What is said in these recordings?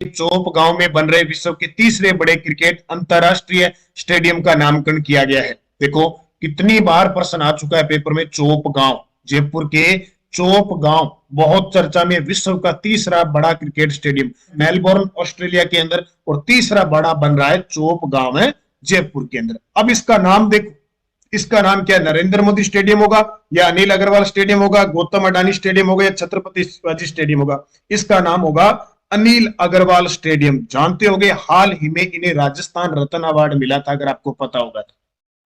Chop गांव में बन रहे विश्व के तीसरे बड़े क्रिकेट अंतरराष्ट्रीय स्टेडियम का नामकरण किया गया है। देखो कितनी बार प्रश्न आ चुका है पेपर में, चोप गांव, जयपुर के चोप गांव बहुत चर्चा में, विश्व का तीसरा बड़ा क्रिकेट स्टेडियम मेलबोर्न ऑस्ट्रेलिया के अंदर, और तीसरा बड़ा बन रहा है चोप गांव है जयपुर के अंदर। अब इसका नाम देखो, इसका नाम क्या, नरेंद्र मोदी स्टेडियम होगा या अनिल अग्रवाल स्टेडियम होगा, गौतम अडानी स्टेडियम होगा या छत्रपति शिवाजी स्टेडियम होगा? इसका नाम होगा अनिल अग्रवाल स्टेडियम। जानते होंगे हाल ही में इन्हें राजस्थान रत्न अवार्ड मिला था, अगर आपको पता होगा तो।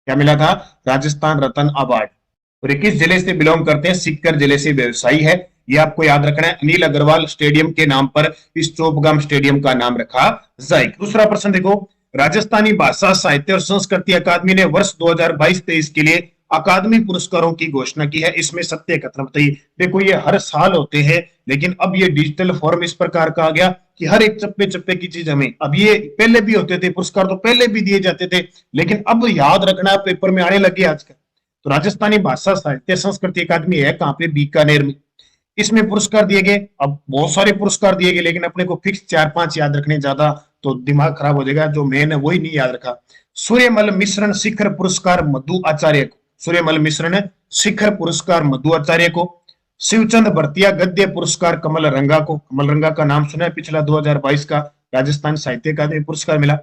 क्या मिला था? राजस्थान रत्न अवार्ड। और किस जिले से बिलोंग करते हैं? सीकर जिले से व्यवसायी है, ये आपको याद रखना है। अनिल अग्रवाल स्टेडियम के नाम पर इस चोपगाम स्टेडियम का नाम रखा जाएगा। दूसरा प्रश्न देखो, राजस्थानी भाषा साहित्य और संस्कृति अकादमी ने वर्ष 2022-23 के लिए अकादमी पुरस्कारों की घोषणा की है। इसमें सत्य कथन बताइए। देखो ये हर साल होते हैं, लेकिन अब ये डिजिटल फॉर्म इस प्रकार का आ गया कि हर एक चप्पे चप्पे की चीज हमें, अब ये पहले भी होते थे पुरस्कार, तो पहले भी दिए जाते थे, लेकिन अब याद रखना पेपर में आने लगे आजकल। तो राजस्थानी भाषा साहित्य संस्कृति अकादमी है कहां पे? बीकानेर में। इसमें पुरस्कार दिए गए, अब बहुत सारे पुरस्कार दिए गए, लेकिन अपने को फिक्स 4-5 याद रखने, ज्यादा तो दिमाग खराब हो जाएगा, जो मेन है वही नहीं याद रखा। सूर्यमल मिश्रण शिखर पुरस्कार मधु आचार्य को, सूर्यमल मिश्रण शिखर पुरस्कार मधु आचार्य को। शिवचंद भरतिया गद्य पुरस्कार कमल रंगा को, कमल रंगा का नाम सुना है, पिछला 2022 का राजस्थान साहित्य अकादमी पुरस्कार मिला।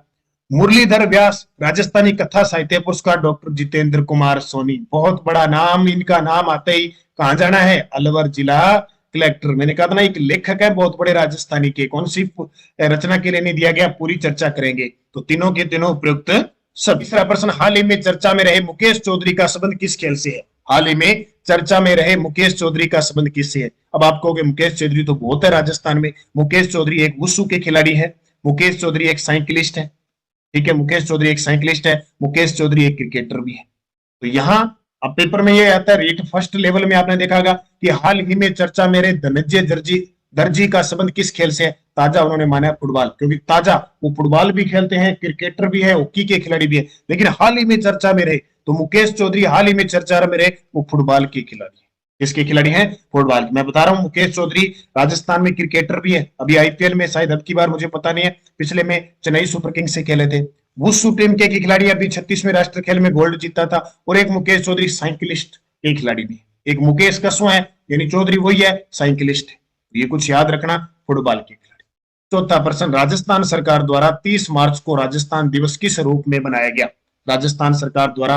मुरलीधर व्यास राजस्थानी कथा साहित्य पुरस्कार डॉक्टर जितेंद्र कुमार सोनी, बहुत बड़ा नाम, इनका नाम आते ही कहां जाना है? अलवर जिला कलेक्टर। मैंने कहा था ना एक लेखक है बहुत बड़े राजस्थानी के, कौन सी रचना के लिए नहीं दिया गया, पूरी चर्चा करेंगे। तो तीनों के तीनों उपयुक्त सब। तीसरा प्रश्न, हाल ही में चर्चा में रहे मुकेश चौधरी का संबंध किस खेल से है? हाल ही में चर्चा में रहे मुकेश चौधरी का संबंध किससे है? अब आप कहोगे मुकेश चौधरी तो बहुत है राजस्थान में। मुकेश चौधरी एक वुशु के खिलाड़ी है, मुकेश चौधरी एक साइकिलिस्ट है, ठीक है, मुकेश चौधरी एक साइकिलिस्ट है, मुकेश चौधरी एक क्रिकेटर भी है। तो यहाँ अब पेपर में ये आता है, रेट फर्स्ट लेवल में आपने देखा होगा कि हाल ही में चर्चा में रहे धनंजय दर्जी का संबंध किस खेल से है? ताजा उन्होंने माना है फुटबॉल, क्योंकि ताजा वो फुटबॉल भी खेलते हैं, क्रिकेटर भी है, हॉकी के खिलाड़ी भी है, लेकिन हाल ही में चर्चा में रहे तो मुकेश चौधरी हाल ही में चर्चा में रहे वो फुटबॉल के खिलाड़ी है। किसके खिलाड़ी हैं? फुटबॉल के। मैं बता रहा हूं मुकेश चौधरी राजस्थान में क्रिकेटर भी है, अभी आईपीएल में शायद अब की बार मुझे पता नहीं है, पिछले में चेन्नई सुपर किंग्स से खेले थे। वुशु टीम के खिलाड़ी अभी 36वें राष्ट्रीय खेल में गोल्ड जीता था। और एक मुकेश चौधरी साइकिलिस्ट के खिलाड़ी भी, एक मुकेश कसवा है, यानी चौधरी वही है, साइकिलिस्ट है। ये कुछ याद रखना, फुटबॉल के खिलाड़ी। चौथा प्रश्न, राजस्थान सरकार द्वारा 30 मार्च को राजस्थान दिवस किस रूप में मनाया गया? राजस्थान सरकार द्वारा